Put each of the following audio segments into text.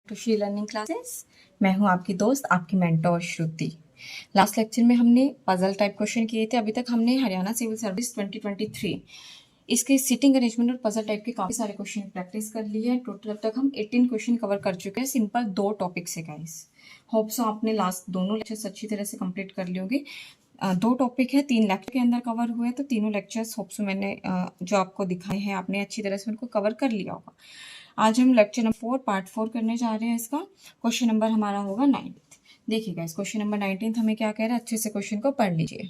To she learning classes. मैं हूं आपकी दोस्त, आपकी मेंटोर श्रुति। लास्ट लेक्चर में हमने पजल टाइप क्वेश्चन किए थे। अभी तक हमने हरियाणा सिविल सर्विस 2023 इसके सिटिंग अरेंजमेंट और पजल टाइप के काफी सारे क्वेश्चन प्रैक्टिस कर लिए हैं। टोटल अब तक हम 18 क्वेश्चन कवर कर चुके हैं, सिंपल 2 टॉपिक से गाइस। होप सो आपने लास्ट दोनों लेक्चर्स अच्छी तरह से कंप्लीट कर लिए होंगे। 2 टॉपिक है, 3 लेक्चर के अंदर कवर हुए, तो तीनों लेक्चर्स होप सो मैंने जो आपको दिखाए हैं आपने अच्छी तरह से उनको कवर कर लिया होगा। आज हम लेक्चर नंबर 4 पार्ट 4 करने जा रहे हैं। इसका क्वेश्चन नंबर हमारा होगा 19। देखिएगा इस क्वेश्चन नंबर 19 हमें क्या कह रहा है, अच्छे से क्वेश्चन को पढ़ लीजिए।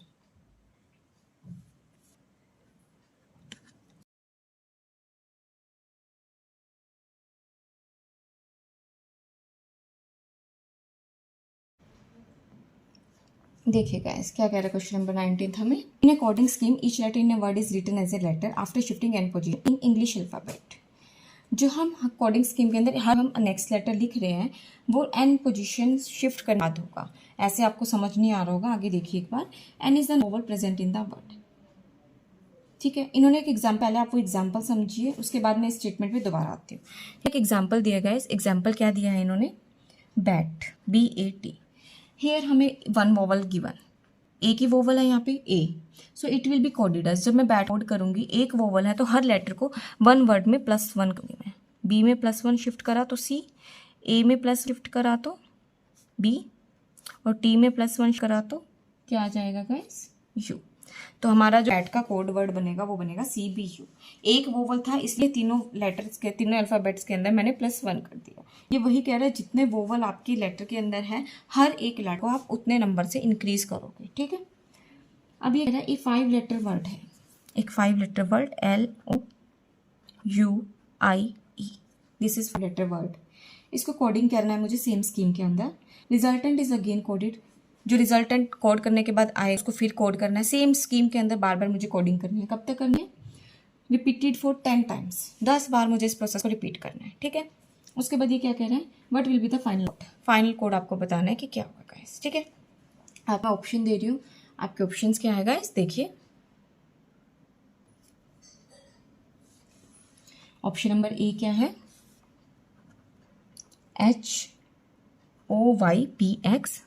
देखिए गाइस क्या कह रहा है क्वेश्चन नंबर 19 हमें। In according scheme each letter in a word is written as a letter after shifting N position in English alphabet. जो हम कोडिंग स्कीम के अंदर हर हम नेक्स्ट लेटर लिख रहे हैं वो एन पोजीशन शिफ्ट करने बाद होगा। ऐसे आपको समझ नहीं आ रहा होगा, आगे देखिए एक बार। N is the vowel present in the word. ठीक है, इन्होंने एक एग्जाम्पल, पहले आप वो एग्जाम्पल समझिए, उसके बाद मैं इस स्टेटमेंट पे दोबारा आती हूँ। एक एग्जाम्पल दिया गया है। इस एग्जाम्पल क्या दिया है इन्होंने, बैट, BAT। हेयर हमें 1 वोवल गिवन, ए की वोवल है यहाँ पे A, so it will be coded as. जब मैं बैट कोड करूंगी, एक वोवल है तो हर लेटर को 1 वर्ड में +1 करूँगी मैं। बी में +1 शिफ्ट करा तो सी, ए में प्लस शिफ्ट करा तो बी, और टी में +1 करा तो क्या आ जाएगा गाइस, यू। तो हमारा जो बैट का कोड वर्ड बनेगा वो बनेगा CBU। एक वोवल था इसलिए तीनों लेटर्स के, तीनों अल्फाबेट्स के अंदर मैंने +1 कर दिया। ये वही कह रहा है जितने वोवल आपकी लेटर के अंदर है हर एक लेटर को आप उतने नंबर से इंक्रीज करोगे। ठीक है, अब ये कह रहा है 5 लेटर वर्ड है, एक 5 letter word LOUIE, this is 5 letter word. इसको कोडिंग करना है मुझे सेम स्कीम के अंदर। Resultant is again coded. जो रिजल्टेंट कोड करने के बाद आए उसको फिर कोड करना है सेम स्कीम के अंदर, बार बार मुझे कोडिंग करनी है। कब तक करनी है, रिपीटेड फॉर 10 टाइम्स, 10 बार मुझे इस प्रोसेस को रिपीट करना है। ठीक है, उसके बाद ये क्या कह रहे हैं, what will be the final code. Final code आपको बताना है कि क्या होगा गाइस। ठीक है, आपका ऑप्शन दे रही हूँ, आपके ऑप्शंस क्या है गाइस, देखिए। ऑप्शन नंबर ए क्या है, HOYPX।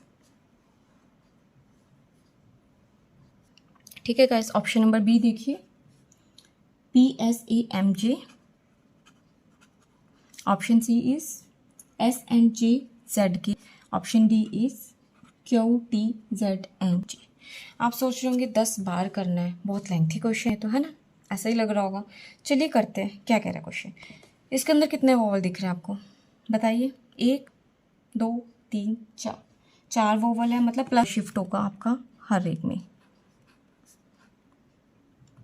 ठीक है गाइस, ऑप्शन नंबर बी देखिए, PSAMJ। Option C is SNJZK। Option D is QTZNG। आप सोच रहे होंगे 10 बार करना है, बहुत लेंथी क्वेश्चन है तो, है ना, ऐसा ही लग रहा होगा। चलिए करते हैं, क्या कह रहा है क्वेश्चन। इसके अंदर कितने वोवल दिख रहे हैं आपको बताइए, 1 2 3 4, 4 वोवल है, मतलब प्लस शिफ्ट होगा आपका हर एक में।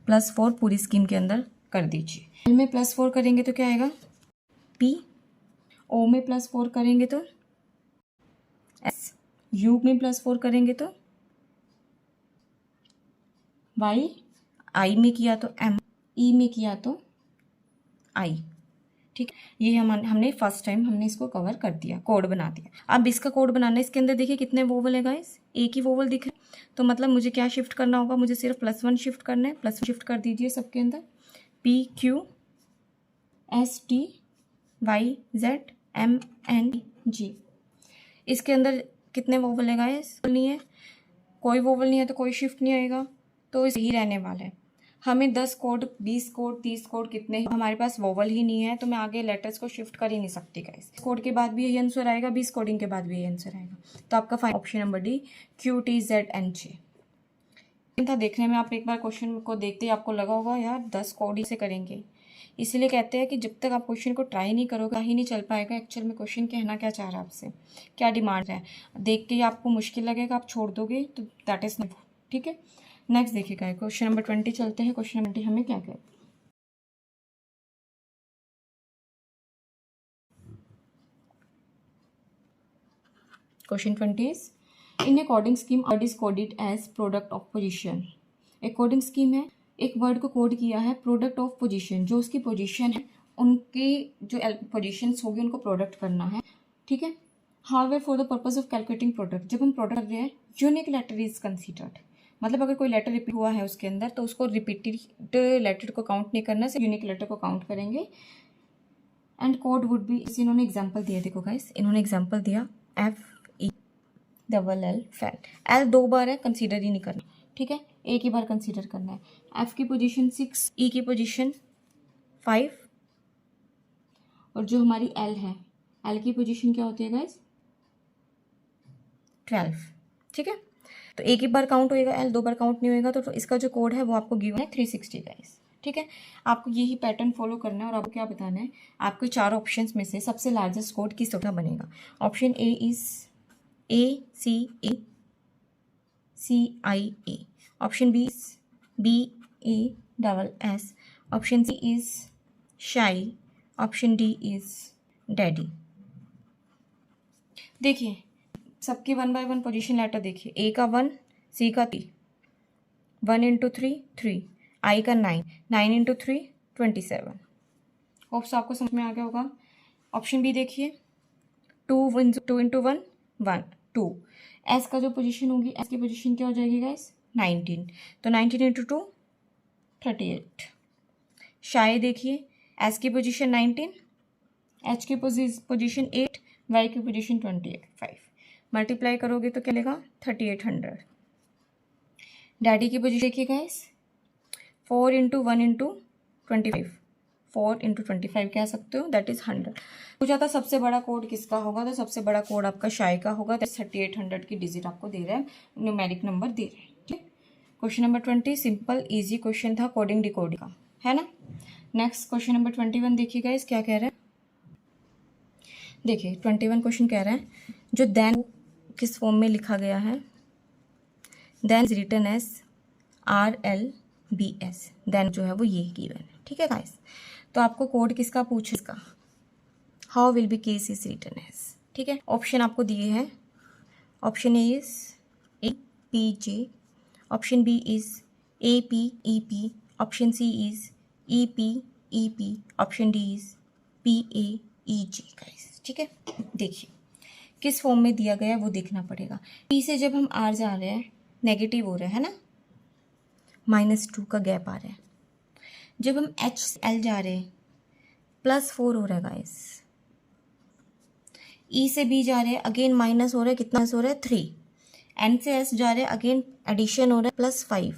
+4 पूरी स्कीम के अंदर कर दीजिए। एल में +4 करेंगे तो क्या आएगा, P। O में +4 करेंगे तो S। U में +4 करेंगे तो Y। I में किया तो M। E में किया तो I। ठीक, ये हमने फर्स्ट टाइम हमने इसको कवर कर दिया, कोड बना दिया। अब इसका कोड बनाना है। इसके अंदर देखिए कितने वोवल है गाइस, एक ही वोवल दिख रहा है, तो मतलब मुझे क्या शिफ्ट करना होगा, मुझे सिर्फ +1 शिफ्ट करना है। +1 शिफ्ट कर दीजिए सबके अंदर, PQSTYZMNG। इसके अंदर कितने वोवल है गाइस, नहीं है, कोई वोवल नहीं है तो कोई शिफ्ट नहीं आएगा, तो यही रहने वाला है। हमें 10 कोड, 20 कोड, 30 कोड, कितने, हमारे पास वोवल ही नहीं है तो मैं आगे लेटर्स को शिफ्ट कर ही नहीं सकती गाइस। कोड के बाद भी यही आंसर आएगा, 20 कोडिंग के बाद भी यही आंसर आएगा। तो आपका final option number D QTZNG था। देखने में आप एक बार क्वेश्चन को देखते ही आपको लगा होगा यार 10 कोड ही से करेंगे, इसीलिए कहते हैं कि जब तक आप क्वेश्चन को ट्राई नहीं करोगे ही नहीं चल पाएगा एक्चुअल में क्वेश्चन कहना क्या चाह रहा है आपसे, क्या डिमांड है। देख के ही आपको मुश्किल लगेगा, आप छोड़ दोगे, तो दैट इज नॉट। ठीक है, नेक्स्ट देखिएगा क्वेश्चन नंबर 20 चलते हैं। क्वेश्चन नंबर 20 हमें क्या कहते हैं, question 20 in according scheme word is coded as product of position. According scheme है, एक वर्ड को कोड किया है प्रोडक्ट ऑफ पोजीशन, जो उसकी पोजीशन है उनकी जो पोजीशंस होगी उनको प्रोडक्ट करना है। ठीक है, however for the purpose of calculating product, जब हम प्रोडक्ट कर रहे हैं यूनिक लेटर इज कंसीडर्ड, मतलब अगर कोई लेटर रिपीट हुआ है उसके अंदर तो उसको रिपीटेड लेटर को काउंट नहीं करना, सिर्फ यूनिक लेटर को काउंट करेंगे। एंड कोड वुड बी, इन्होंने एग्जाम्पल दिया, देखो गाइस इन्होंने एग्जाम्पल दिया FELL फैल, L 2 बार है, कंसीडर ही नहीं करना, ठीक है, एक ही बार कंसीडर करना है। F की पोजीशन 6, E की पोजीशन 5 और जो हमारी L है, L की पोजीशन क्या होती है गाइस 12, ठीक है। तो एक ही बार काउंट होएगा, L 2 बार काउंट नहीं होएगा, तो इसका जो कोड है वो आपको गिवन है 360 गाइस, ठीक है। आपको यही पैटर्न फॉलो करना है और आपको क्या बताना है, आपके 4 ऑप्शंस में से सबसे लार्जेस्ट कोड किस तरह बनेगा। Option A is ACACIA, option B is BASS, option C is shy, option D is daddy. देखिए सबके 1 बाय 1 पोजीशन लेटर देखिए, ए का 1, सी का 3, 1 इंटू 3 3, आई का 9, 9 इंटू 3 27। होप्स आपको समझ में आ गया होगा। ऑप्शन बी देखिए 2 इंटू 1 1 2, एस का जो पोजीशन होगी, एस की पोजीशन क्या हो जाएगी गाइस 19, तो 19 इंटू 2 38। शायद देखिए एस की पोजीशन 19, एच की पोजीशन 8, वाई की पोजीशन 28, 5 मल्टीप्लाई करोगे तो क्या लेगा 3800। डैडी की पोजीशन देखिए गाइस 4 इंटू 1 इंटू 25, 4 इंटू 25 कह सकते हो, दैट इज 100। पूछा था सबसे बड़ा कोड किसका होगा, तो सबसे बड़ा कोड आपका शाय का होगा, दैट 3800 की डिजिट आपको दे रहा है, न्यूमेरिक नंबर दे रहे हैं, ठीक। Question number 20 simple easy question था, कोडिंग डिकोडिंग का, है ना। नेक्स्ट क्वेश्चन नंबर 21 देखिए गाइस क्या कह रहा है। देखिए 21 क्वेश्चन कह रहा है जो देन किस फॉर्म में लिखा गया है, then is written as RLBS, then जो है वो ये गिवन है, ठीक है गाइस। तो आपको कोड किसका पूछे, इसका how will be case is written as, ठीक है। ऑप्शन आपको दिए हैं, option A is APJ, option B is APEP, option C is EPEP, option D is PAEG guys, ठीक है। देखिए किस फॉर्म में दिया गया है वो देखना पड़ेगा। पी से जब हम आर जा रहे हैं नेगेटिव हो रहा है ना, -2 का गैप आ रहा है। जब हम H से L जा रहे हैं +4 हो रहा है गाइस। E से B जा रहे हैं अगेन माइनस हो रहा है, कितना हो रहा है 3। N से S जा रहे हैं अगेन एडिशन हो रहा है +5,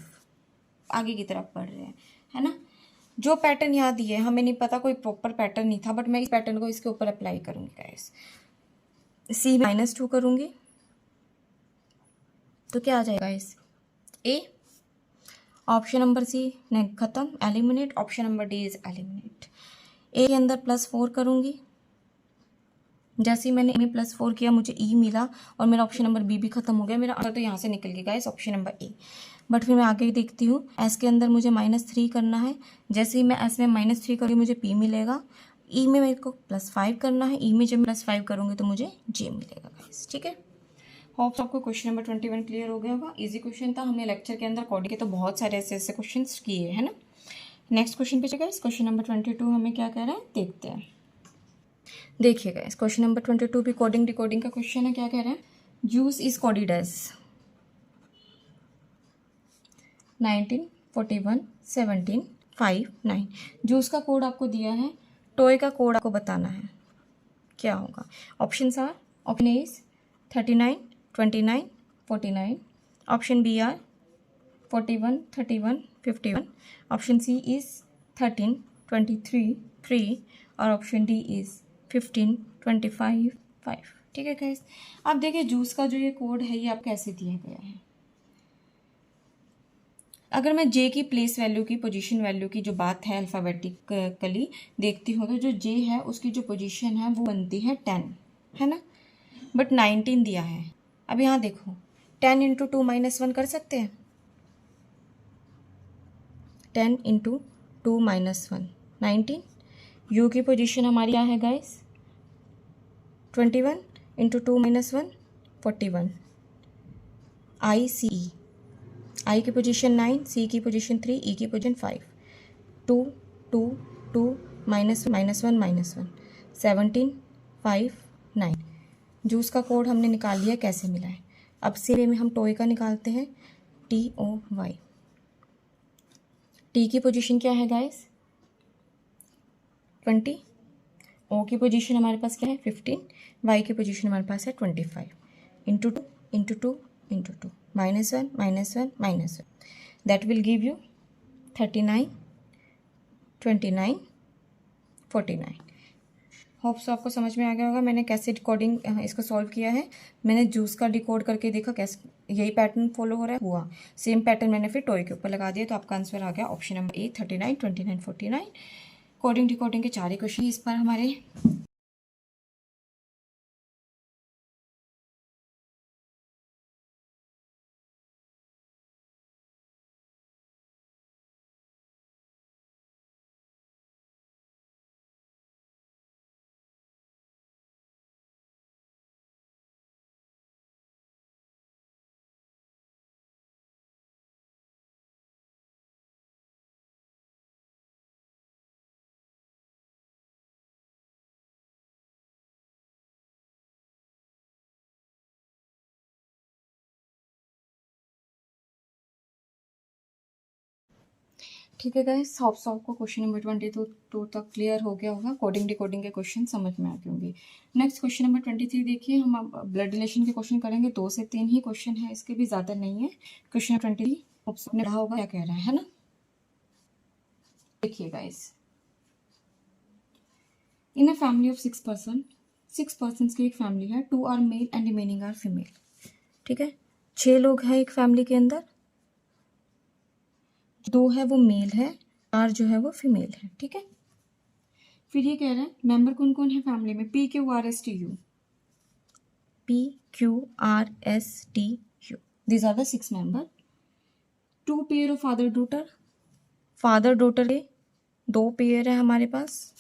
आगे की तरफ बढ़ रहे हैं, है ना। जो पैटर्न यहाँ दिए हमें नहीं पता, कोई प्रॉपर पैटर्न नहीं था, बट मैं इस पैटर्न को इसके ऊपर अप्लाई करूँगी गाइस। C -2 करूँगी तो क्या आ जाएगा इस A, ऑप्शन नंबर सी खत्म, eliminate, option number D is eliminate. A के अंदर +4 करूँगी, जैसे ही मैंने ए में +4 किया मुझे ई मिला और मेरा ऑप्शन नंबर बी भी खत्म हो गया, मेरा आंसर तो यहाँ से निकल गया guys option number A. But फिर मैं आगे देखती हूँ, एस के अंदर मुझे -3 करना है, जैसे ही मैं एस में -3 करूँगी मुझे पी मिलेगा। ई में मेरे को +5 करना है, ई में जब +5 करूँगी तो मुझे जे मिलेगा गाइस, ठीक है। होप्स आपको क्वेश्चन नंबर 21 क्लियर हो गया होगा। इजी क्वेश्चन था, हमने लेक्चर के अंदर कोडिंग के तो बहुत सारे ऐसे ऐसे क्वेश्चन किए हैं ना। नेक्स्ट क्वेश्चन पे चलिए, क्वेश्चन नंबर 22 हमें क्या कह रहा है देखते हैं। देखिएगा इस क्वेश्चन नंबर 22 भी कोडिंग डिकोडिंग का क्वेश्चन है। क्या कह रहा है, juice is coded as 19 41 17 5 9। Juice का कोड आपको दिया है, टॉय का कोड आपको बताना है क्या होगा। Option are, option A is 39 29 49, option B are 41 31 51, option C is 13 23 3 और ऑप्शन डी इज 15 25 5, ठीक है गाइस। अब देखिए जूस का जो ये कोड है ये आप कैसे दिया गया है। अगर मैं जे की प्लेस वैल्यू की पोजीशन वैल्यू की जो बात है अल्फ़ाबेटिकली देखती हूँ, तो जो जे है उसकी जो पोजीशन है वो बनती है 10, है ना, बट 19 दिया है। अब यहाँ देखो 10 इंटू 2 -1 कर सकते हैं, 10 इंटू 2 -1 19। यू की पोजीशन हमारी क्या है गाइस 21 इंटू 2 -1 41। आई सी ई, आई की पोजीशन 9, सी की पोजीशन 3, ई की पोजीशन 5। 2 2 2 -1 -1 17 5 9। जूस का कोड हमने निकाल लिया, कैसे मिला है। अब सी में हम टॉय का निकालते हैं, TOY। टी की पोजीशन क्या है गाइस 20, ओ की पोजीशन हमारे पास क्या है 15, वाई की पोजीशन हमारे पास है 25, into two into two into two, minus one minus one minus one, that will give you 39, 29, 49। Hopes आपको समझ में आ गया होगा मैंने कैसे डिकोडिंग इसको सॉल्व किया है। मैंने जूस का डिकोड करके देखा कैसे यही पैटर्न फॉलो हो रहा है, हुआ सेम पैटर्न मैंने फिर टॉय के ऊपर लगा दिया, तो आपका आंसर आ गया ऑप्शन नंबर ए 39, 29, 49। कोडिंग डिकोडिंग के 4 ही क्वेश्चन इस पर हमारे। ठीक है गाइस, होप्स आपको क्वेश्चन नंबर 22 तक क्लियर हो गया होगा। कोडिंग डिकोडिंग के क्वेश्चन समझ में आ गए होंगे। नेक्स्ट क्वेश्चन नंबर 23 देखिए, हम अब ब्लड रिलेशन के क्वेश्चन करेंगे। 2 से 3 ही क्वेश्चन है, इसके भी ज़्यादा नहीं है। क्वेश्चन 23 होप्स आपने पढ़ा होगा क्या कह रहा है ना। देखिए guys, in a family of 6 person, 6 person की एक फैमिली है, 2 are male and remaining are female. ठीक है, 6 लोग हैं एक फैमिली के अंदर, 2 है वो मेल है, 4 जो है वो फीमेल है। ठीक है, फिर ये कह रहा है मेंबर कौन कौन है फैमिली में, P Q R S T U, P Q R S T U, these are the 6 member. 2 pair of father daughter, father daughter के 2 पेयर है हमारे पास।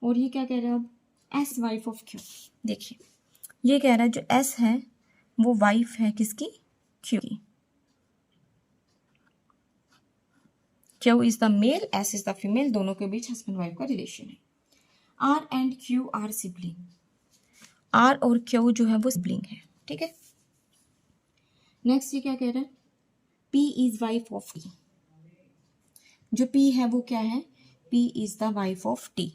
और ये क्या कह रहा है अब, एस वाइफ ऑफ क्यू। देखिए ये कह रहा है जो एस है वो वाइफ है किसकी, क्यू की। Q is the male, S is the female, दोनों के बीच हस्बैंड वाइफ का रिलेशन है। R and Q are sibling, R और क्यू जो है वो सिबलिंग है। ठीक है, नेक्स्ट ये क्या कह रहा है, P is wife of T, जो पी है वो क्या है, P is the wife of T.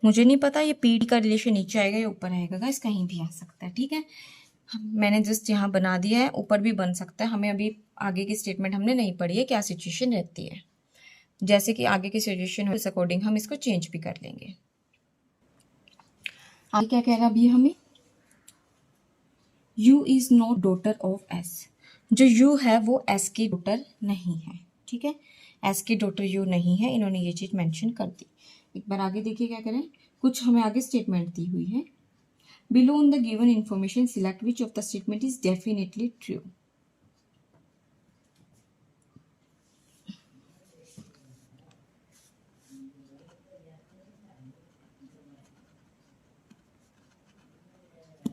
मुझे नहीं पता ये पी टी का रिलेशन नीचे आएगा या ऊपर आएगा गाइस, कहीं भी आ सकता है। ठीक है, मैंने जस्ट यहाँ बना दिया है, ऊपर भी बन सकता है। हमें अभी आगे की स्टेटमेंट हमने नहीं पढ़ी है, क्या सिचुएशन रहती है। जैसे कि आगे की सिचुएशन हो, इस अकॉर्डिंग हम इसको चेंज भी कर लेंगे। आगे क्या कह रहा है अभी हमें, you is not daughter of S, जो यू है वो एस की डॉटर नहीं है। ठीक है, एस की डॉटर यू नहीं है, इन्होंने ये चीज मेंशन कर दी। एक बार आगे देखिए क्या करें, कुछ हमें आगे स्टेटमेंट दी हुई है। Below on the given information, select which of the statement is definitely true.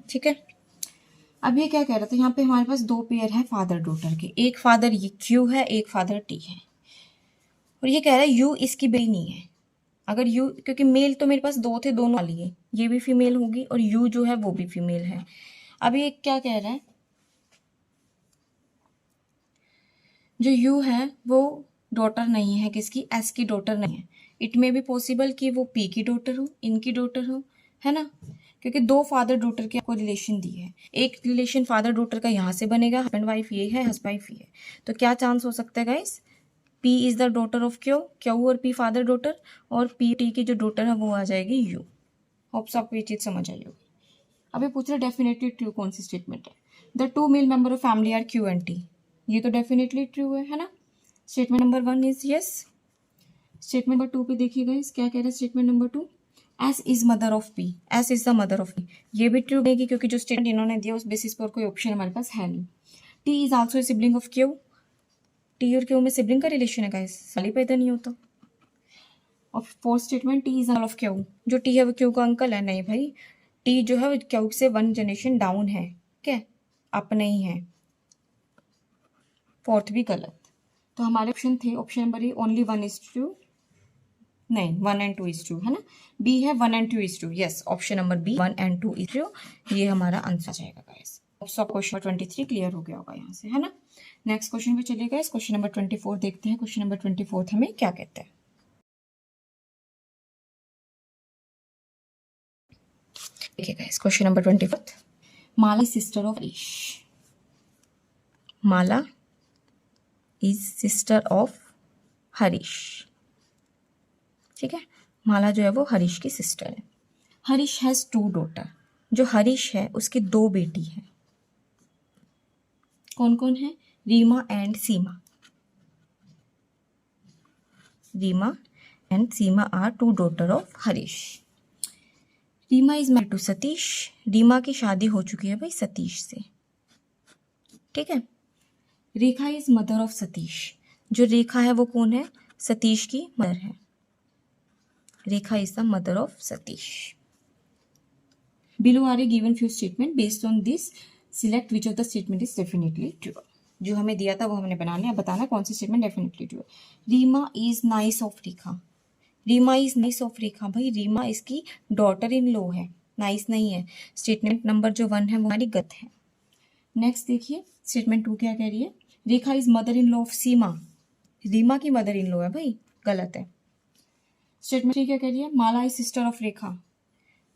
ठीक है, अब ये क्या कह रहा था, यहाँ पे हमारे पास 2 पेयर है फादर डॉटर के, एक फादर ये क्यू है, एक फादर टी है। और ये कह रहा है यू इसकी बेटी नहीं है। अगर यू, क्योंकि मेल तो मेरे पास 2 थे, दोनों वाली है, ये भी फीमेल होगी और यू जो है वो भी फीमेल है। अब ये क्या कह रहा है, जो यू है वो डॉटर नहीं है किसकी, एस की डॉटर नहीं है। इट मे बी पॉसिबल कि वो पी की डॉटर हो, इनकी डॉटर हो, है ना, क्योंकि 2 फादर डॉटर के आपको रिलेशन दी है। एक रिलेशन फादर डॉटर का यहाँ से बनेगा, हस्बैंड वाइफ ये है, हस्बैंड वाइफ ये है। तो क्या चांस हो सकता है guys, P is the daughter of Q, Q और पी फादर डॉटर, और पी टी की जो डॉटर है वो आ जाएगी यू। होप्स आपको ये चीज समझ आई होगी। अब ये पूछ रहे डेफिनेटली ट्रू कौन सी स्टेटमेंट है, the 2 male member of family are Q and T, ये तो डेफिनेटली ट्रू है ना। Statement number 1 is yes. Statement number 2 पे देखिएगा इस क्या कह रहा है, statement number 2, S is mother of P, S is the mother of P, ये भी ट्रू रहेगी क्योंकि जो स्टेटमेंट इन्होंने दिया उस बेसिस पर कोई ऑप्शन हमारे पास है नहीं। T is also sibling of Q, T और क्यू में सिबलिंग का रिलेशन है गाइस, साली पैदा नहीं होता। और 4th statement, T is of Q, जो टी है वो क्यू का अंकल है, नहीं भाई, टी जो है वो क्यू से 1 जनरेशन डाउन है, क्या अप नहीं है। 4th भी गलत, तो हमारे ऑप्शन थे, option number A only 1 is true, नहीं 1 एंड 2 इज ट्रू, है ना। बी है 1 and 2 is true, yes option number B 1 and 2 is true, ये हमारा आंसर जाएगा गाइस। क्वेश्चन 23 क्लियर हो गया होगा यहाँ से, है ना। नेक्स्ट क्वेश्चन पे चलिएगा। इस क्वेश्चन नंबर 24 देखते हैं। क्वेश्चन नंबर 24 हमें क्या कहते हैं। देखिएगा इस question number 24, Mala sister of Harish. Mala is sister of Harish. ठीक है, माला जो है वो हरीश की सिस्टर है। Harish has 2 daughter. जो हरीश है उसकी 2 बेटी हैं। कौन कौन है? Reema and Seema. Reema and Seema are 2 daughter of Harish. Reema is married to Satish. Reema की शादी हो चुकी है भाई सतीश से। ठीक है। Rekha is mother of Satish. जो रेखा है वो कौन है? सतीश की मदर है। Rekha is the mother of Satish. Below are a given few statement, based on this select which of the statement is definitely true. जो हमें दिया था वो हमने बना लिया, बताना कौन सी स्टेटमेंट डेफिनेटली ट्रू है। Reema is nice of Rekha. Reema is nice of Rekha, भाई रीमा इसकी डॉटर इन लॉ है, नाइस नहीं है। स्टेटमेंट नंबर जो 1 है वो हमारी गलत है। नेक्स्ट देखिए स्टेटमेंट 2 क्या कह रही है? Rekha is mother in law of Seema. Reema की मदर इन लॉ है भाई, गलत है। स्टेटमेंट 3 क्या कह रही है? Mala is sister of Rekha.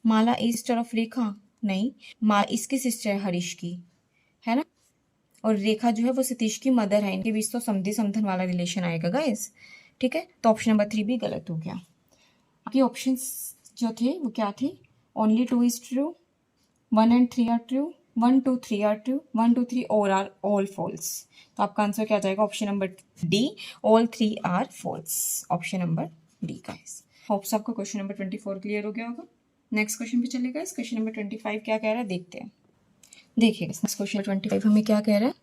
Mala is sister of Rekha नहीं, माँ इसकी सिस्टर है हरीश की, है ना। और रेखा जो है वो सतीश की मदर है। इनके बीच तो समधी समधन वाला रिलेशन आएगा गाइस। ठीक है, तो ऑप्शन नंबर 3 भी गलत हो गया। आपके ऑप्शंस जो थे वो क्या थे? Only 2 is true, 1 and 3 are true, 1, 2, 3 are true, 1, 2, 3 और आर ऑल फॉल्स। तो आपका आंसर क्या जाएगा? Option number D, all 3 are false. Option number D guys. Hopes आपको क्वेश्चन नंबर 24 क्लियर हो गया होगा। नेक्स्ट क्वेश्चन पे चलेगा। इस क्वेश्चन नंबर 25 क्या कह रहा है देखते हैं। देखिए नेक्स्ट क्वेश्चन 25 हमें क्या कह रहा है?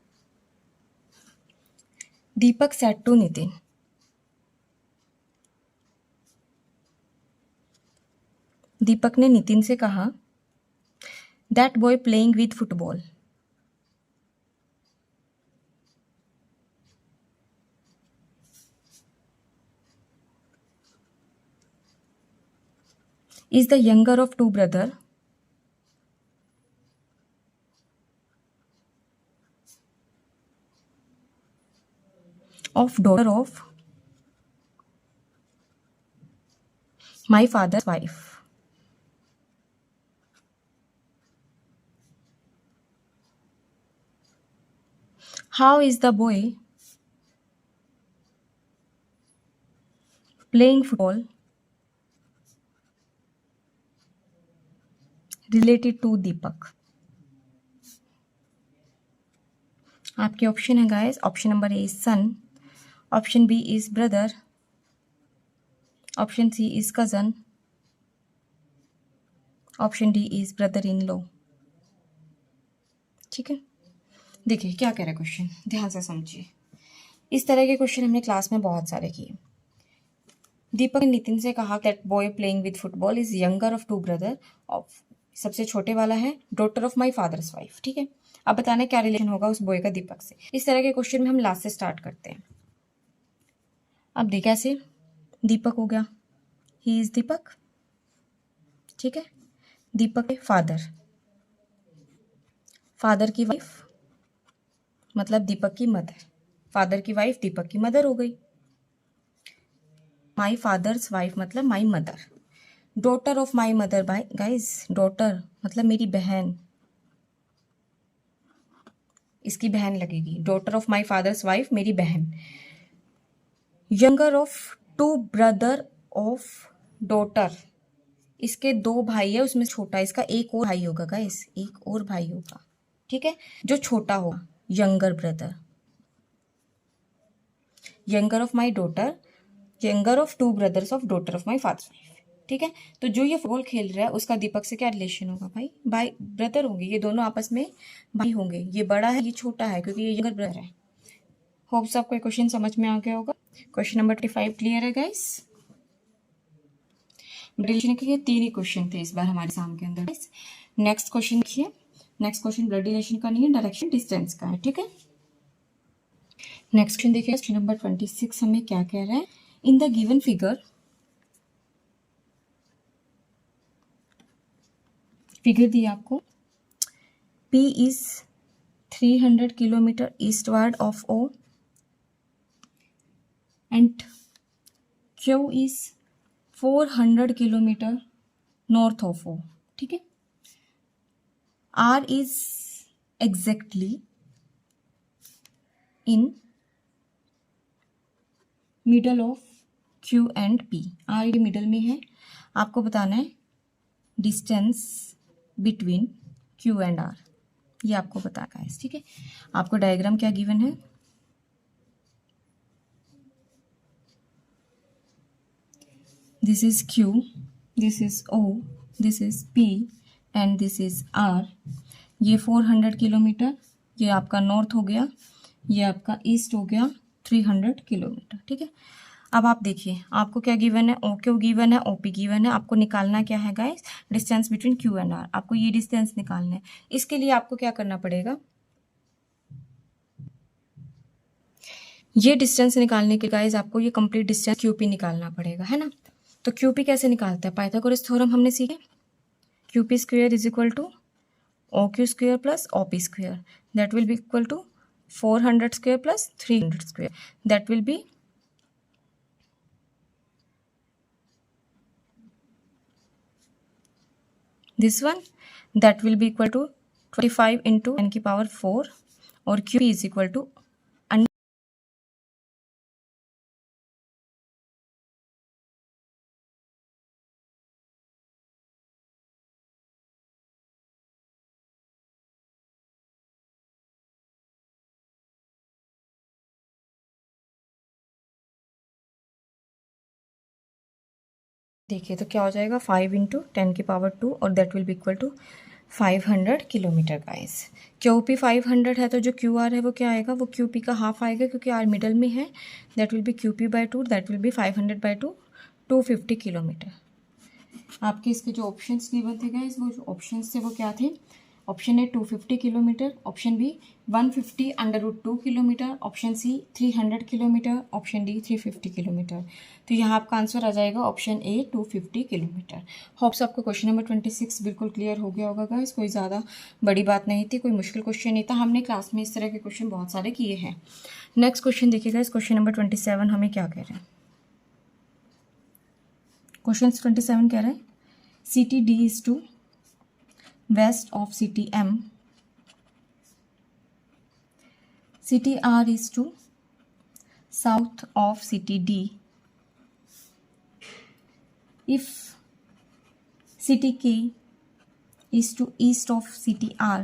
दीपक सेड टू नितिन, दीपक ने नितिन से कहा, that boy playing with football is the younger of 2 brothers of daughter of my father's wife. How is the boy playing football related to Deepak? आपके ऑप्शन है guys. Option number A is son, option B is brother, option C is cousin, option D is brother in law. ठीक है, देखिए क्या कह रहा है question, ध्यान से समझिए। इस तरह के क्वेश्चन हमने क्लास में बहुत सारे किए। दीपक ने नितिन से कहा that boy playing with football is younger of 2 brother of, सबसे छोटे वाला है daughter of my father's wife. ठीक है, अब बताना क्या रिलेशन होगा उस बॉय का दीपक से। इस तरह के क्वेश्चन में हम लास्ट से स्टार्ट करते हैं। अब देख कैसे, दीपक हो गया, ही इज दीपक। ठीक है, दीपक के फादर, फादर की वाइफ मतलब दीपक की मदर, फादर की वाइफ दीपक की मदर हो गई। माई फादर्स वाइफ मतलब my mother. Daughter of my mother, by guys daughter मतलब मेरी बहन, इसकी बहन लगेगी। Daughter of my father's wife मेरी बहन। Younger of 2 brother of daughter, इसके 2 भाई है, उसमें छोटा इसका एक और भाई होगा गाइस, एक और भाई होगा। ठीक है, जो छोटा होगा younger brother. Younger of my daughter, younger of 2 brothers of daughter of my father wife. ठीक है, तो जो ये फुटबॉल खेल रहा है उसका दीपक से क्या रिलेशन होगा? भाई भाई ब्रदर होंगे, ये दोनों आपस में भाई होंगे। ये बड़ा है, ये छोटा है, क्योंकि ये यंगर ब्रदर है। होप्स आपको क्वेश्चन समझ में आ गया होगा। क्वेश्चन नंबर 25 क्लियर है गाइस। रिलेशन के 3 ही क्वेश्चन थे इस बार हमारे एग्जाम के अंदर। नेक्स्ट क्वेश्चन देखिए। नेक्स्ट क्वेश्चन ब्लड रिलेशन का नहीं है, डायरेक्शन डिस्टेंस का है। ठीक है, नेक्स्ट क्वेश्चन देखिए। क्वेश्चन नंबर 26 हमें क्या कह रहा है? In the given figure, figure दी आपको, P इज 300 kilometer eastward of O, and Q is 400 kilometer north of O. ठीक है. R is exactly in middle of Q and P. R के मिडल में है. आपको बताना है distance between Q and R. ये आपको बताना है. ठीक है. आपको डायग्राम क्या गिवन है, this is Q, this is O, this is P and this is R. ये 400 किलोमीटर, ये आपका नॉर्थ हो गया, ये आपका ईस्ट हो गया 300 किलोमीटर. ठीक है. अब आप देखिए आपको क्या गिवन है, ओ क्यू गिवन है, ओपी गिवन है. आपको निकालना क्या है guys, distance between Q and R. आपको ये डिस्टेंस निकालना है. इसके लिए आपको क्या करना पड़ेगा, ये डिस्टेंस निकालने के गाइस आपको ये कंप्लीट डिस्टेंस क्यूपी निकालना पड़ेगा, है ना. तो क्यूपी कैसे निकालते हैं, पाइथागोरस थ्योरम हमने सीखे. QP square is equal to O Q square plus OP square, that will be equal to 400 square plus 300 square, that will be this one, that will be equal to 25 into 10 की power 4 और Q is equal to देखिए तो क्या हो जाएगा 5 into 10 की power 2 और that will be equal to 500 kilometre guys. Q P 500 है तो जो क्यू आर है वो क्या आएगा, वो क्यू पी का हाफ आएगा क्योंकि आर मिडल में है. That will B Q P by 2, that will B 500 by 2, 250 kilometre. आपके इसके जो ऑप्शंस गिवन थे गाइस, वो जो ऑप्शंस थे वो क्या थे, option A 250 kilometre, option B 150 under root 2 kilometre, option C 300 kilometre, option D 350 kilometre. तो यहाँ आपका आंसर आ जाएगा ऑप्शन ए 250 किलोमीटर. होप्स आपको क्वेश्चन नंबर 26 बिल्कुल क्लियर हो गया होगा गाइस. कोई ज़्यादा बड़ी बात नहीं थी, कोई मुश्किल क्वेश्चन नहीं था. हमने क्लास में इस तरह के क्वेश्चन बहुत सारे किए हैं. नेक्स्ट क्वेश्चन देखिएगा, इस क्वेश्चन नंबर 27 हमें क्या कह रहे हैं. क्वेश्चन 27 कह रहे हैं city D is to west of city M, city R is to south of city D. If city K is to east of city R,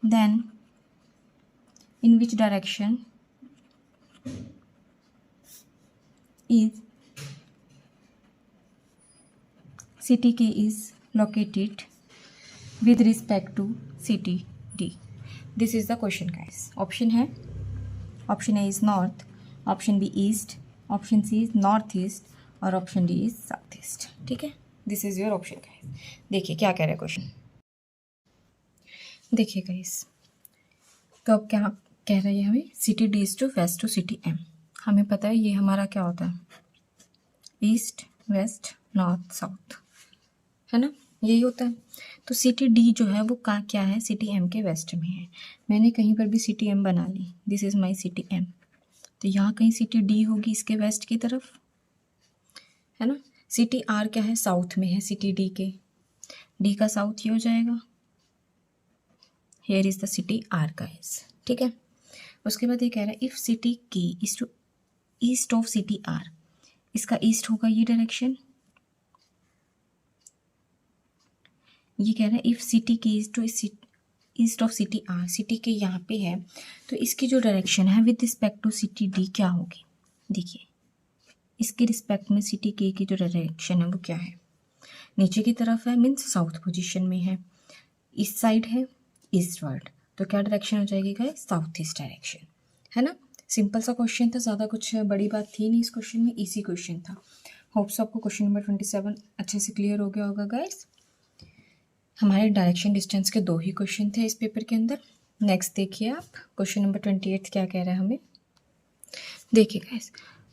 then in which direction is city K is located with respect to city D. This is the question guys. Option है, option A is north, option B east, option C is north east और option D is south east. ठीक है, this is your option guys. देखिए क्या कह रहा है question. देखिए गाइस तो अब क्या कह रहा है हमें, city D is to west to city M. हमें पता है ये हमारा क्या होता है, ईस्ट वेस्ट नॉर्थ साउथ, है ना, यही होता है. तो सिटी डी जो है वो क्या है, सिटी एम के वेस्ट में है. मैंने कहीं पर भी सिटी एम बना ली, this is my city M. तो यहाँ कहीं सिटी डी होगी इसके वेस्ट की तरफ, है ना. सिटी आर क्या है, साउथ में है सिटी डी के, डी का साउथ ये हो जाएगा. Here is the city R guys. ठीक है. उसके बाद ये कह रहा है if city K is to east of city R, इसका ईस्ट होगा ये डायरेक्शन. ये कह रहा है if city K is to east of city R, city K यहाँ पे है तो इसकी जो डायरेक्शन है with respect to city D क्या होगी. देखिए इसके रिस्पेक्ट में सिटी के की जो डायरेक्शन है वो क्या है, नीचे की तरफ है, मीन्स साउथ पोजीशन में है. ईस्ट साइड है ईस्टवर्ड, तो क्या डायरेक्शन हो जाएगी गाइस, साउथ ईस्ट डायरेक्शन, है ना. सिंपल सा क्वेश्चन था, ज़्यादा कुछ बड़ी बात थी नहीं इस क्वेश्चन में, इजी क्वेश्चन था. होप्स आपको क्वेश्चन नंबर 27 अच्छे से क्लियर हो गया होगा गाइस. हमारे डायरेक्शन डिस्टेंस के 2 ही क्वेश्चन थे इस पेपर के अंदर. नेक्स्ट देखिए आप क्वेश्चन नंबर 28 क्या कह रहा है हमें. देखिए गाइस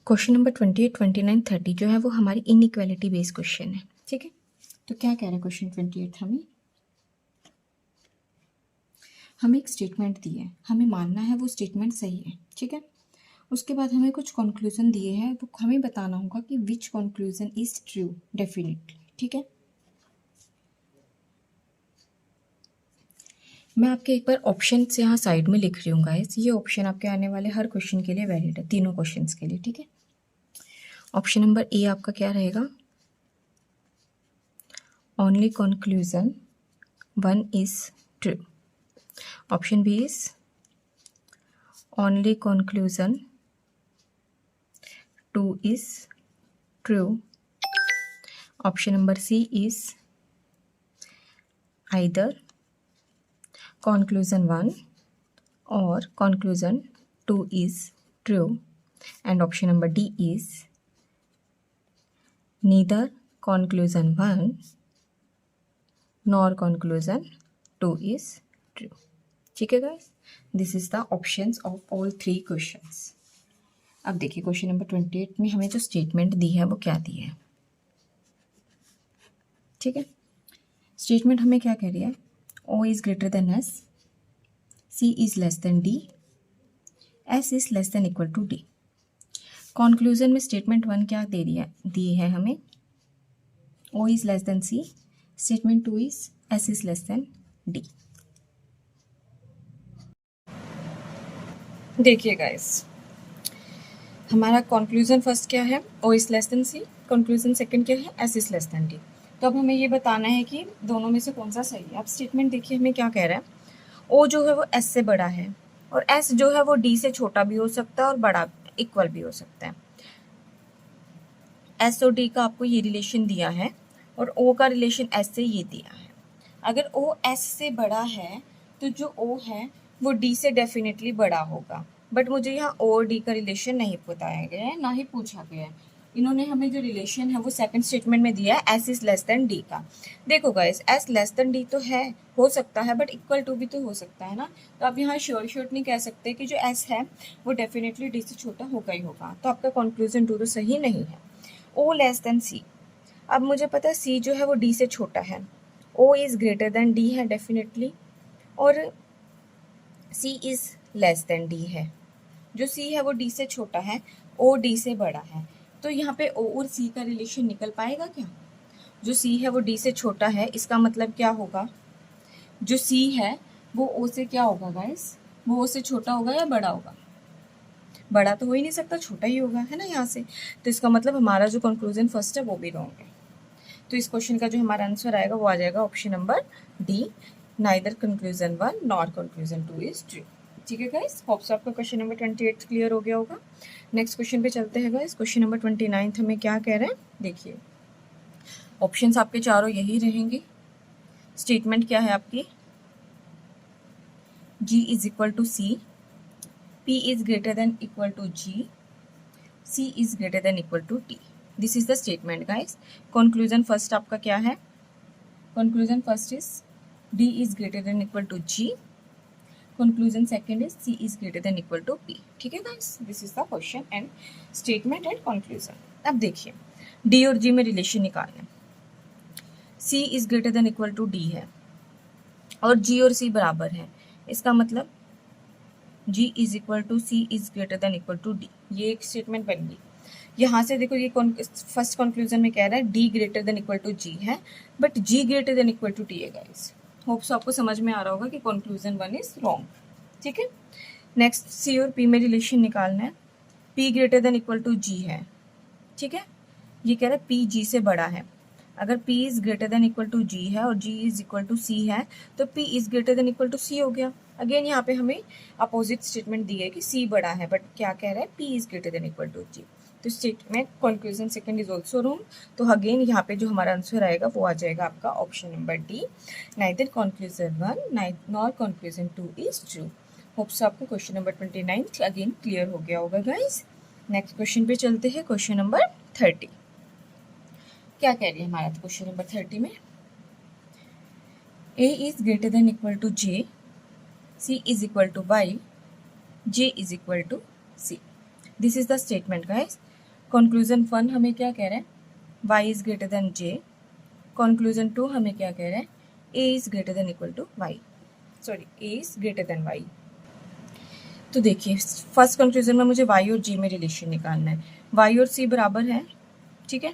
क्वेश्चन नंबर 28, 29, 30 जो है वो हमारी इनइक्वालिटी बेस्ड क्वेश्चन है. ठीक है. तो क्या कह रहा है क्वेश्चन 28 हमें, हमें एक स्टेटमेंट दी है, हमें मानना है वो स्टेटमेंट सही है, ठीक है। उसके बाद हमें कुछ कंक्लूजन दिए हैं, वो हमें बताना होगा कि विच कंक्लूजन इज ट्रू डेफिनेटली, ठीक है। मैं आपके एक बार ऑप्शन से यहाँ साइड में लिख रही हूँ गाइस, ये ऑप्शन आपके आने वाले हर क्वेश्चन के लिए वैलिड है, तीनों क्वेश्चंस के लिए, ठीक है। ऑप्शन नंबर ए आपका क्या रहेगा, only conclusion 1 is true. Option B is only conclusion 2 is true. Option number C is either conclusion 1 or conclusion 2 is true. And option number D is neither conclusion 1 nor conclusion 2 is true. ठीक है guys, this is the options of all 3 questions. अब देखिए question number 28 में हमें जो statement दी है वो क्या दी है, ठीक है। स्टेटमेंट हमें क्या कह रही है, O is greater than S, C is less than D, S is less than equal to D। Conclusion में स्टेटमेंट 1 क्या दे रही है, दी है हमें O is less than C, statement 2 is S is less than D। देखिए guys, हमारा कंक्लूजन फर्स्ट क्या है, O is less than C, conclusion second क्या है, S is less than D। तो अब हमें ये बताना है कि दोनों में से कौन सा सही है। अब स्टेटमेंट देखिए हमें क्या कह रहा है, O जो है वो S से बड़ा है और S जो है वो D से छोटा भी हो सकता है और बड़ा इक्वल भी हो सकता है। S और D का आपको ये रिलेशन दिया है और O का रिलेशन S से ये दिया है। अगर O S से बड़ा है तो जो O है वो D से डेफिनेटली बड़ा होगा, बट मुझे यहाँ O और D का रिलेशन नहीं बताया गया है, ना ही पूछा गया है। इन्होंने हमें जो रिलेशन है वो सेकंड स्टेटमेंट में दिया है, S is less than D का। देखो guys, S less than D तो है, हो सकता है, बट इक्वल टू भी तो हो सकता है ना। तो आप यहाँ श्योर शॉर्ट नहीं कह सकते कि जो S है वो डेफिनेटली D से छोटा होगा ही होगा। तो आपका कंक्लूजन 2 तो सही नहीं है। O लेस देन C, अब मुझे पता है C जो है वो D से छोटा है, O is greater then D है डेफिनेटली, और C is less than D है। जो C है वो D से छोटा है, O D से बड़ा है। तो यहाँ पे O और C का रिलेशन निकल पाएगा क्या? जो C है वो D से छोटा है, इसका मतलब क्या होगा, जो C है वो O से क्या होगा गाइस, वो O से छोटा होगा या बड़ा होगा? बड़ा तो हो ही नहीं सकता, छोटा ही होगा, है ना यहाँ से। तो इसका मतलब हमारा जो कंक्लूजन फर्स्ट है वो भी रॉन्ग है। तो इस क्वेश्चन का जो हमारा आंसर आएगा वो आ जाएगा option number D, neither conclusion 1 nor conclusion 2 is true. ठीक है गाइस, होप सो आपका क्वेश्चन नंबर 28 क्लियर हो गया होगा। नेक्स्ट क्वेश्चन पे चलते हैं गाइस। क्वेश्चन नंबर 29 हमें क्या कह रहे हैं, देखिए ऑप्शंस आपके चारों यही रहेंगे। स्टेटमेंट क्या है आपकी, G is equal to C, P is greater than equal to G, C is greater than equal to T। This is the statement guys. Conclusion first आपका क्या है, conclusion first is D is greater than equal to G, conclusion second is C is greater than equal to P। ठीक है guys, this is the question and statement and conclusion. अब देखिए D और G में relation निकालना, C is greater than equal to D है और G और C बराबर है, इसका मतलब G is equal to C is greater than equal to D। ये एक स्टेटमेंट बन गई। यहाँ से देखो ये फर्स्ट कंक्लूजन में कह रहा है D greater than equal to G है, but G greater than equal to T है गाइस। होप सो आपको समझ में आ रहा होगा कि कंक्लूजन 1 इज रॉन्ग। ठीक है, नेक्स्ट C और P में रिलेशन निकालना है। P greater than equal to G है, ठीक है, ये कह रहा है P G से बड़ा है। अगर P is greater than equal to G है और G is equal to C है तो P is greater than equal to C हो गया। अगेन यहाँ पे हमें अपोजिट स्टेटमेंट दी है कि C बड़ा है, बट क्या कह रहा है, P is greater than equal to G। तो statement conclusion second is also wrong. तो अगेन यहाँ पे जो हमारा आंसर आएगा वो आ जाएगा आपका option number D, neither conclusion 1 nor conclusion 2 is true. Hope so आपको क्वेश्चन नंबर 29 अगेन क्लियर हो गया होगा गाइस। नेक्स्ट क्वेश्चन पे चलते हैं, क्वेश्चन नंबर 30। क्या कह रही है हमारा क्वेश्चन नंबर 30 में, A is greater than equal to J, C is equal to Y, J is equal to C। This is the statement guys. Conclusion 1 हमें क्या कह रहा है, Y is greater than J। Conclusion 2 हमें क्या कह रहा है, A is greater than equal to Y। Sorry A is greater than Y. तो देखिए फर्स्ट कंक्लूजन में मुझे वाई और जी में रिलेशन निकालना है। वाई और सी बराबर है, ठीक है।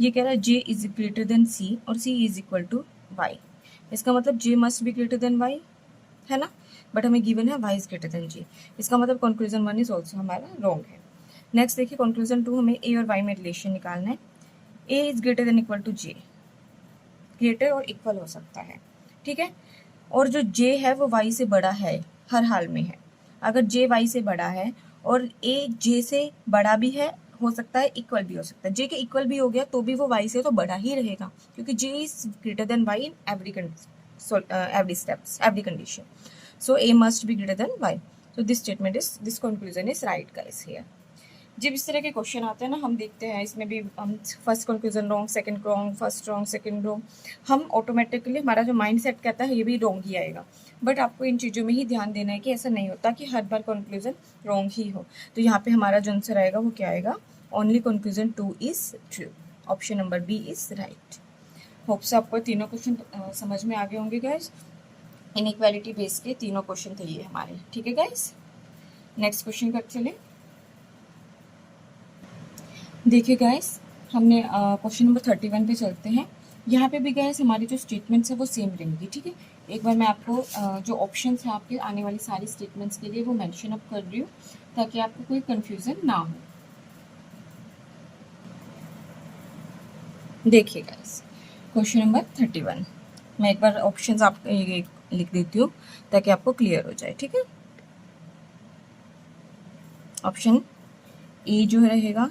ये कह रहा है J is greater than C और C is equal to Y. इसका मतलब J must be greater than Y, है ना। बट हमें गिवन है Y is greater than J. इसका मतलब कंक्लूजन 1 इज ऑल्सो हमारा रॉन्ग है। नेक्स्ट देखिए कंक्लूजन 2, हमें ए और वाई में रिलेशन निकालना है। A is greater than equal to J, greater और इक्वल हो सकता है, ठीक है। और जो जे है वो वाई से बड़ा है, हर हाल में है। अगर जे वाई से बड़ा है और ए जे से बड़ा भी है, हो सकता है इक्वल भी हो सकता है। जे के इक्वल भी हो गया तो भी वो वाई से तो बड़ा ही रहेगा, क्योंकि J is greater than Y in every steps, every condition. So A must be greater than Y. So this conclusion is right guys here। जब इस तरह के क्वेश्चन आते हैं ना, हम देखते हैं इसमें भी हम first conclusion wrong, second wrong, first wrong, second wrong, हम ऑटोमेटिकली हमारा जो माइंड सेट कहता है ये भी रॉन्ग ही आएगा। बट आपको इन चीज़ों में ही ध्यान देना है कि ऐसा नहीं होता कि हर बार कंक्लूजन रॉन्ग ही हो। तो यहाँ पे हमारा जो आंसर आएगा वो क्या आएगा, only conclusion 2 is true, option number B is right. Hope से आपको तीनों क्वेश्चन समझ में आ गए होंगे गाइज। इनइक्वालिटी बेस के तीनों क्वेश्चन थे ये हमारे, ठीक है गाइज। नेक्स्ट क्वेश्चन पर चले। देखिए गाइस, हमने क्वेश्चन नंबर 31 पे चलते हैं। यहाँ पे भी गाइस हमारी जो स्टेटमेंट्स है वो सेम रहेंगी, ठीक है। एक बार मैं आपको जो ऑप्शंस है आपके आने वाली सारी स्टेटमेंट्स के लिए वो मेंशन अप कर रही हूँ, ताकि आपको कोई कंफ्यूजन ना हो। देखिए गाइस, क्वेश्चन नंबर 31 मैं एक बार ऑप्शंस आप लिख देती हूँ ताकि आपको क्लियर हो जाए, ठीक है। ऑप्शन ए जो रहेगा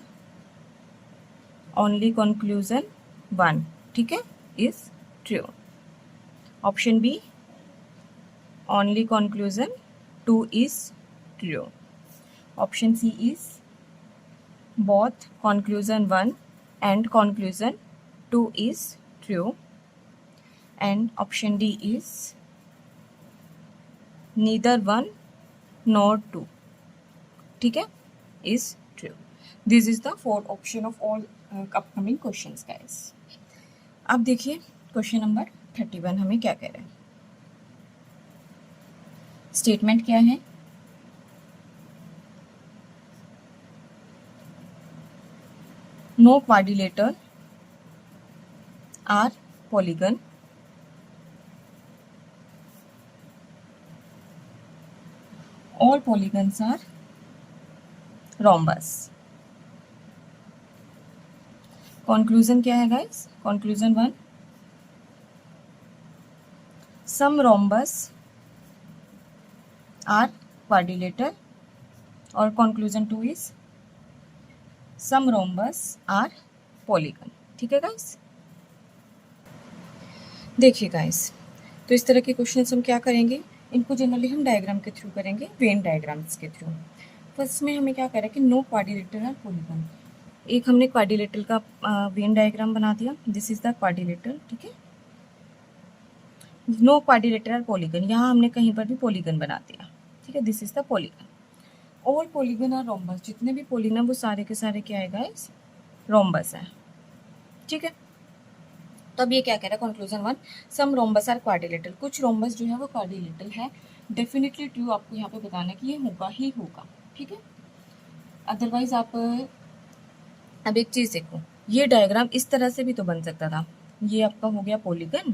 ओनली कंक्लूजन 1, ठीक है, is true. Option B only conclusion 2 is true. Option C is both conclusion 1 and conclusion 2 is true. And option D is neither 1 nor 2, ठीक है, is true. This is the 4 option of all upcoming questions guys. अब देखिए question number 31 हमें क्या कह रहे हैं। Statement क्या है, no quadrilateral are polygon, all polygons are rhombus. Conclusion क्या है guys, conclusion 1 some rhombus are quadrilateral, और conclusion 2 is some rhombus are polygon, ठीक है गाइस। देखिए गाइस, तो इस तरह के क्वेश्चंस हम क्या करेंगे, इनको जनरली हम डायग्राम के थ्रू करेंगे, वेन डायग्राम्स के थ्रू। फर्स्ट में हमें क्या करें कि नो क्वाड्रिलेटर आर पॉलीगन। एक हमने क्वाड्रिलेटर का वेन डायग्राम बना दिया, दिस इज द क्वाड्रिलेटर, ठीक है। नो क्वाड्रिलेटर आर पॉलीगन, यहाँ हमने कहीं पर भी पॉलीगन बना दिया, ठीक है, this is the polygon. All polygon are rhombus, जितने भी पॉलीगन वो सारे के सारे क्या है गाइस, रोम्बस है, ठीक है। तो अब ये क्या कह रहा है, conclusion 1 some rhombus are quadrilateral, कुछ रोम्बस जो है वो क्वाड्रिलेटरल है। डेफिनेटली ट्रू आपको यहाँ पे बताना है कि ये होगा ही होगा, ठीक है। अदरवाइज आप अब एक चीज़ देखो, ये डायग्राम इस तरह से भी तो बन सकता था। ये आपका हो गया पॉलीगन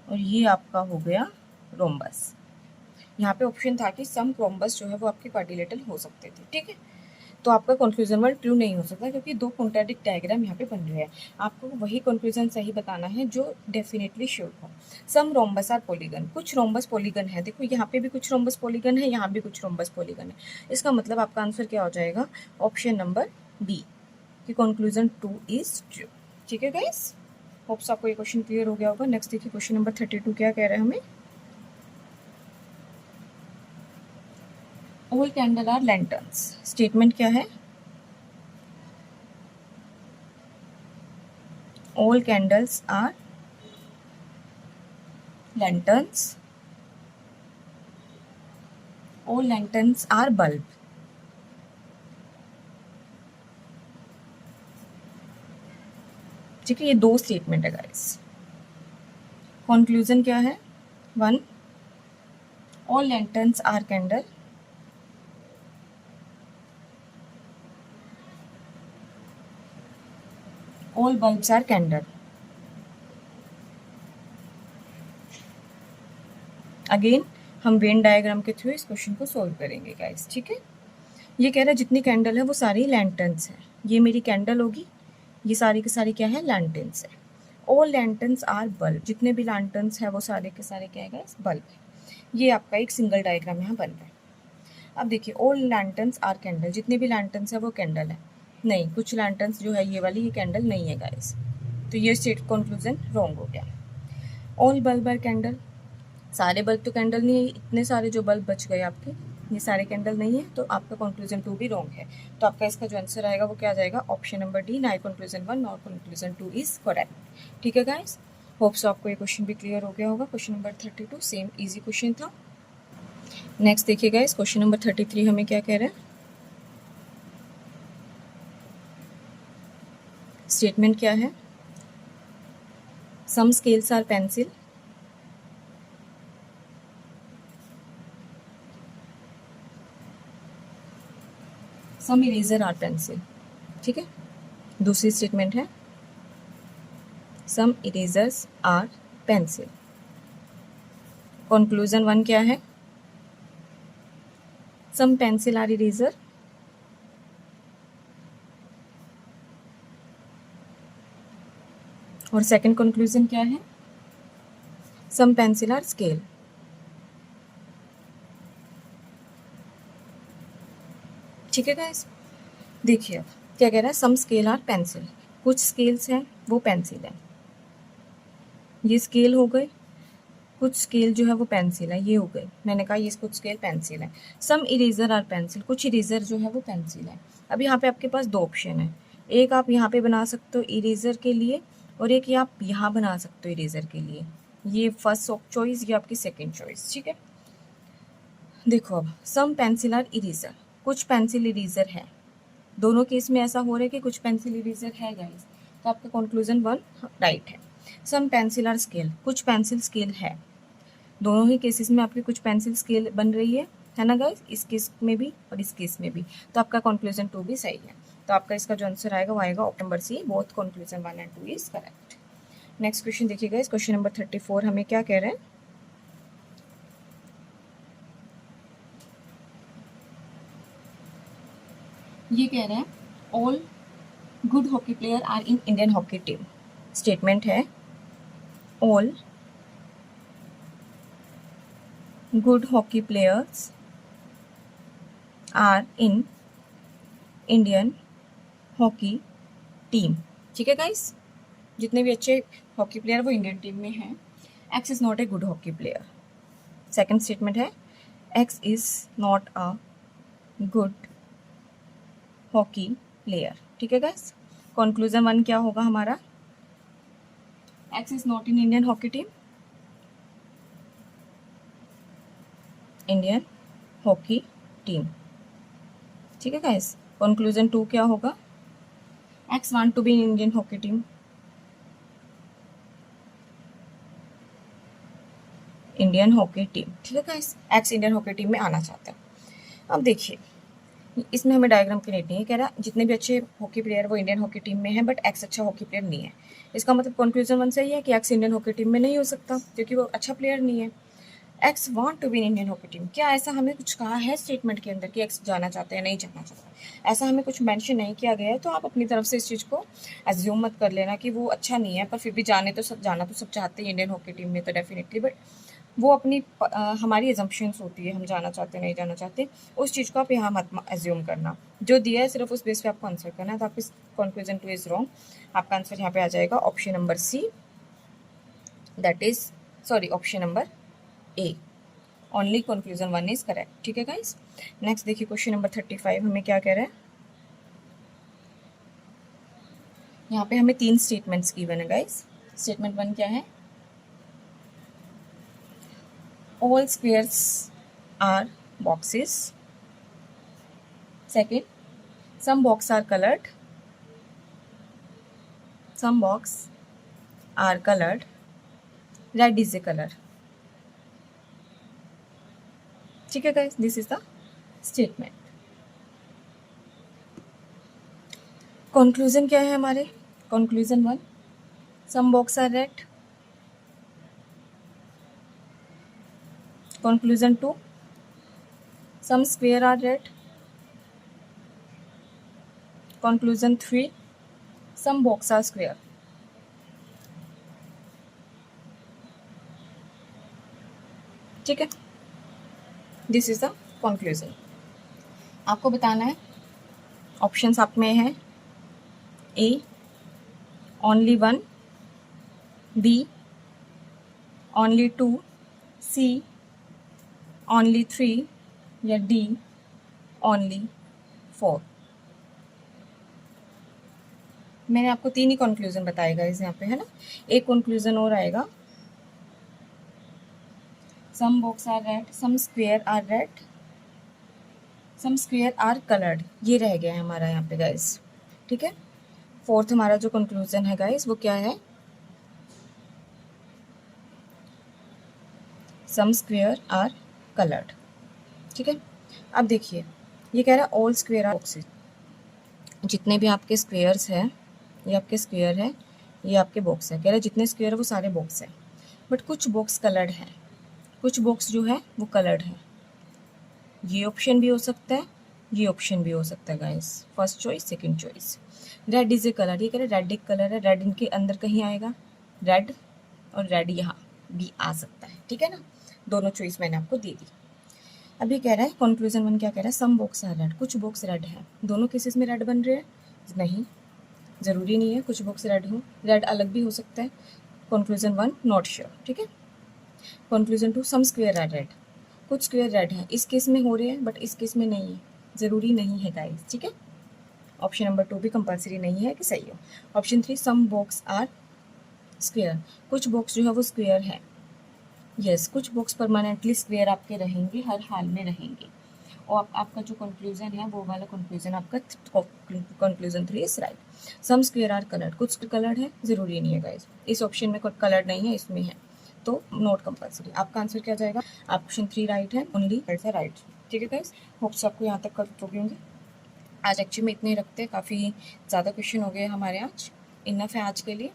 और ये आपका हो गया रोम्बस। यहाँ पे ऑप्शन था कि सम रोम्बस जो है वो आपके क्वाड्रिलेटरल हो सकते थे, ठीक है। तो आपका कंक्लूजन 1 ट्रू नहीं हो सकता, क्योंकि दो कॉन्ट्राडिक्ट डायग्राम यहाँ पे बन रहे हैं। आपको वही कंक्लूजन सही बताना है जो डेफिनेटली श्योर हो। सम रोम्बस आर पॉलीगन, कुछ रोम्बस पॉलीगन है। देखो यहाँ पे भी कुछ रोम्बस पॉलीगन है, यहाँ भी कुछ रोम्बस पॉलीगन है। इसका मतलब आपका आंसर क्या हो जाएगा, ऑप्शन नंबर बी, कि कंक्लूजन 2 इज ट्रू, ठीक है गाइस। होप्स आपको ये क्वेश्चन क्लियर हो गया होगा। नेक्स्ट देखिए क्वेश्चन नंबर 32 क्या कह रहे हैं हमें, all candle are lanterns. Statement क्या है, all candles are lanterns, all lanterns are bulb। ठीक है, ये 2 स्टेटमेंट है गाइस। कंक्लूजन क्या है, 1 all lanterns are candle, all bulbs are candle. Again हम वेन डायग्राम के थ्रू इस क्वेश्चन को सोल्व करेंगे गाइस, ठीक है। ये कह रहा है जितनी कैंडल है वो सारी लैंटर्न्स हैं। ये मेरी कैंडल होगी, ये सारी की सारी क्या है, लैंटर्न्स है। ऑल लैंटर्न्स आर बल्ब, जितने भी लैंटर्न्स है वो सारे के सारे क्या है गाइस, बल्ब है। ये आपका एक सिंगल डायग्राम यहाँ बन रहा है। अब देखिए ऑल लैंटर्न्स आर कैंडल, जितने भी लैंटर्न्स है वो कैंडल है। नहीं, कुछ लैंटर्न्स जो है ये वाली, ये कैंडल नहीं है गाइस, तो ये स्टेट कंक्लूजन रॉन्ग हो गया। ऑल बल्ब आर कैंडल, सारे बल्ब तो कैंडल नहीं है, इतने सारे जो बल्ब बच गए आपके ये सारे कैंडल नहीं है, तो आपका कंक्लूजन 2 भी रॉन्ग है। तो आपका इसका जो आंसर आएगा वो क्या आ जाएगा, ऑप्शन नंबर डी, नाइ conclusion 1 not conclusion 2 is correct. ठीक है गाइस, होप सो आपको ये क्वेश्चन भी क्लियर हो गया होगा। Question number 32 same easy question था। नेक्स्ट देखिए गाइस, क्वेश्चन नंबर 33 हमें क्या कह रहा है, स्टेटमेंट क्या है, some scales are pencil, some eraser are pencil. ठीक है, दूसरी स्टेटमेंट है some erasers are pencil. Conclusion 1 क्या है, सम पेंसिल आर इरेजर, और सेकंड कंक्लूजन क्या है, सम पेंसिल आर स्केल। ठीक है गाइस, देखिए अब क्या कह रहा है, सम स्केल आर पेंसिल, कुछ स्केल्स हैं वो पेंसिल है, ये स्केल हो गए, कुछ स्केल जो है वो पेंसिल है, ये हो गए, मैंने कहा ये कुछ स्केल पेंसिल है। सम इरेजर आर पेंसिल, कुछ इरेजर जो है वो पेंसिल है। अब यहाँ पे आपके पास दो ऑप्शन है, एक आप यहाँ पे बना सकते हो इरेजर के लिए, और एक ये आप यहाँ बना सकते हो इरेजर के लिए। ये फर्स्ट चॉइस, ये आपकी सेकेंड चॉइस। ठीक है, देखो अब सम पेंसिल आर इरेजर, कुछ पेंसिल इरेजर है, दोनों केस में ऐसा हो रहा है कि कुछ पेंसिल इरेजर है गाइस, तो आपका कंक्लूजन 1 राइट है। सम पेंसिल आर स्केल, कुछ पेंसिल स्केल है, दोनों ही केसेस में आपकी कुछ पेंसिल स्केल बन रही है ना गाइस, इस केस में भी और इस केस में भी, तो आपका कंक्लूजन 2 भी सही है। तो आपका इसका जो आंसर आएगा वो आएगा option number C, both conclusion 1 and 2 is correct. Next question देखिएगा, इस क्वेश्चन नंबर 34 हमें क्या कह रहे हैं, ये कह रहे हैं all good hockey player are in Indian hockey team. Statement है all good hockey players are in Indian hockey team. ठीक है गाइस, जितने भी अच्छे हॉकी प्लेयर वो इंडियन टीम में हैं। X is not a good hockey player. Second statement है X is not a good hockey player. ठीक है गाइस, कंक्लूजन 1 क्या होगा हमारा, X is not in Indian hockey team, Indian hockey team. ठीक है गाइस, कंक्लूजन 2 क्या होगा, X want to be in Indian hockey team, Indian hockey team. ठीक है guys, X Indian hockey team में आना चाहता है। अब देखिए इसमें हमें डायग्राम क्रिएट नहीं है, कह रहा जितने भी अच्छे हॉकी प्लेयर वो इंडियन हॉकी टीम में है, बट एक्स अच्छा हॉकी प्लेयर नहीं है। इसका मतलब कंक्लूजन 1 सही है कि एक्स इंडियन हॉकी टीम में नहीं हो सकता क्योंकि वो अच्छा प्लेयर नहीं है। X want to be in Indian hockey team, क्या ऐसा हमें कुछ कहा है स्टेटमेंट के अंदर कि एक्स जाना चाहते हैं, नहीं जाना चाहता, ऐसा हमें कुछ मेंशन नहीं किया गया है। तो आप अपनी तरफ से इस चीज़ को एज्यूम मत कर लेना कि वो अच्छा नहीं है, पर फिर भी जाना तो सब चाहते हैं इंडियन हॉकी टीम में तो डेफिनेटली, बट वो अपनी हमारी एजम्पशंस होती है, हम जाना चाहते नहीं जाना चाहते, उस चीज़ को आप यहाँ मत एज्यूम करना, जो दिया है सिर्फ उस बेस पे आपको आंसर करना है। तो आपकी कंक्लूजन 2 इज रॉन्ग, आपका आंसर यहाँ पे आ जाएगा option number C, that is sorry option number A, only conclusion 1 is correct. ठीक है गाइस, नेक्स्ट देखिए क्वेश्चन नंबर 35 हमें क्या कह रहा है, यहाँ पे हमें 3 स्टेटमेंट्स गिवन है गाइस। स्टेटमेंट 1 क्या है, all squares are boxes. Second, some boxes are colored. Some boxes are colored. Red is a color. ठीक है guys, this is the statement. Conclusion क्या है हमारे? Conclusion 1, some box are red. Conclusion 2, some square are red. Conclusion 3, some box are square. ठीक है, this is the conclusion. आपको बताना है, ऑप्शंस आप में है A only 1, B only 2, C only 3 या डी ओनली 4। मैंने आपको 3 ही कंक्लूजन बताएगा इस यहाँ पे, है ना। एक कंक्लूजन और आएगा, some box are red, some square are red, some square are coloured. ये रह गया है हमारा यहाँ पे गाइस। ठीक है, फोर्थ हमारा जो कंक्लूजन है गाइस वो क्या है? सम स्क्वेयर आर कलर्ड। ठीक है, अब देखिए ये कह रहा है ऑल स्क्वेयर आर बॉक्सेस। जितने भी आपके स्क्वेयर्स हैं, ये आपके स्क्वेयर है, ये आपके बॉक्स है। कह रहा है जितने स्क्वेयर है वो सारे बॉक्स हैं, बट कुछ बॉक्स कलर्ड हैं, कुछ बॉक्स जो है वो कलर्ड है। ये ऑप्शन भी हो सकता है, ये ऑप्शन भी हो सकता है guys. First choice, second choice. Red is a colour, ये कह रहे रेड एक कलर है। रेड इनके अंदर कहीं आएगा, रेड और रेड यहाँ भी आ सकता है। ठीक है ना, दोनों चॉइस मैंने आपको दे दी। अभी कह रहा है कंक्लूजन 1 क्या कह रहा है? सम बॉक्स आर रेड, कुछ बॉक्स रेड है। दोनों केसेस में रेड बन रहे हैं? नहीं, ज़रूरी नहीं है कुछ बॉक्स रेड हो, रेड अलग भी हो सकता है। Conclusion 1 not sure. ठीक है, conclusion 2 some square are red, कुछ स्क्वेयर रेड है। इस केस में हो रहे हैं बट इस केस में नहीं है, ज़रूरी नहीं है गाइस। ठीक है, ऑप्शन नंबर 2 भी कंपलसरी नहीं है कि सही हो। Option 3 some box are square, कुछ बॉक्स जो है वो स्क्वेयर है। यस, कुछ बॉक्स परमानेंटली स्क्वेयर आपके रहेंगे, हर हाल में रहेंगे। और आपका जो कंक्लूजन है वो वाला कंक्लूजन आपका conclusion 3 is right. Some square are coloured, कुछ कलर्ड है, ज़रूरी नहीं है गाइस। इस ऑप्शन में कोई कलर्ड नहीं है, इसमें है, तो नॉट कंपलसरी। आपका आंसर क्या जाएगा? ऑप्शन 3 राइट है, ओनली है राइट। ठीक है गाइस, होप्स आपको यहाँ तक कर चुके होंगे। आज एक्चुअली में इतने ही रखते हैं, काफ़ी ज़्यादा क्वेश्चन हो गए हमारे आज। इनफ है आज के लिए।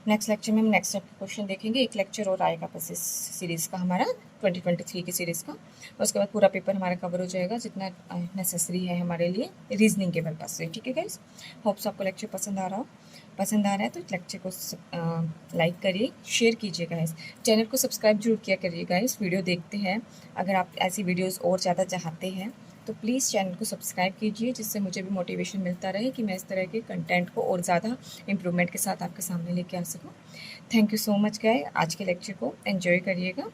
नेक्स्ट लेक्चर में हम नेक्स्ट सेट के क्वेश्चन देखेंगे। एक लेक्चर और आएगा बस इस सीरीज़ का, हमारा 2023 की सीरीज़ का। और उसके बाद पूरा पेपर हमारा कवर हो जाएगा, जितना नेसेसरी है हमारे लिए रीजनिंग के पर्पज से। ठीक है गाइस, होप्स आपको लेक्चर पसंद आ रहा हो। पसंद आ रहा है तो लेक्चर को लाइक करिए, शेयर कीजिए गाइस। चैनल को सब्सक्राइब जरूर किया करिए गाइस। वीडियो देखते हैं, अगर आप ऐसी वीडियोज़ और ज़्यादा चाहते हैं तो प्लीज़ चैनल को सब्सक्राइब कीजिए, जिससे मुझे भी मोटिवेशन मिलता रहे कि मैं इस तरह के कंटेंट को और ज़्यादा इम्प्रूवमेंट के साथ आपके सामने लेके आ सकूँ। Thank you so much guys, आज के लेक्चर को एंजॉय करिएगा।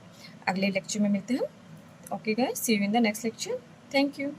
अगले लेक्चर में मिलते हैं। Okay guys, see you in the next lecture. Thank you.